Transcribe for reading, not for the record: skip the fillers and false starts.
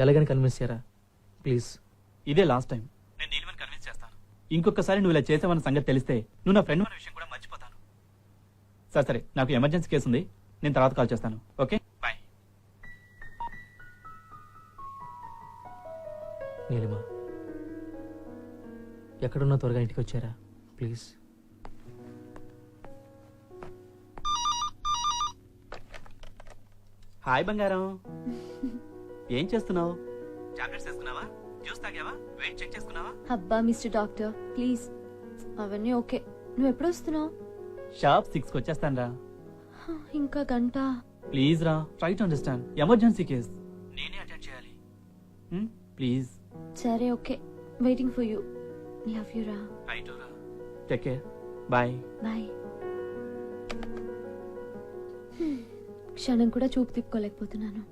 ఎలాగని convince చేయరా please. ఇదే last time. నేను నీలిమని కన్విన్స్ చేస్తాను. ఇంకొకసారి నువ్వు ఇలా చేసావన్న సంగతి తెలిస్తే నువ్వు నా ఫ్రెండ్ అనే విషయం కూడా మర్చిపోతాను. సరే సరే, నాకు ఎమర్జెన్సీ కేసు ఉంది, నేను తర్వాత కాల్ చేస్తాను. Okay bye. నీలిమా, ఎక్కడున్నా త్వరగా ఇంటికి వచ్చారా ప్లీజ్. హాయ్ బంగారం, ఏం చేస్తున్నావు? టాబ్లెట్స్ వేసుకున్నావా? జ్యూస్ తాగావా? వెయిట్ చెక్ చేసుకున్నావా? అబ్బా మిస్టర్ డాక్టర్ ప్లీజ్, అవన్నీ ఓకే. నువ్వు ఎప్పుడు వస్తున్నావు? షార్ప్ 6కి వచ్చేస్తాను రా. ఇంకా గంట. ప్లీజ్ రా, try to understand. Emergency case, నేనే అటెండ్ చేయాలి. ప్లీజ్. సరే okay, waiting for you. Love you రా. ఐ టు రా. Take care. Bye bye. క్షణం కూడా చూపు తిప్పుకోలేకపోతున్నాను.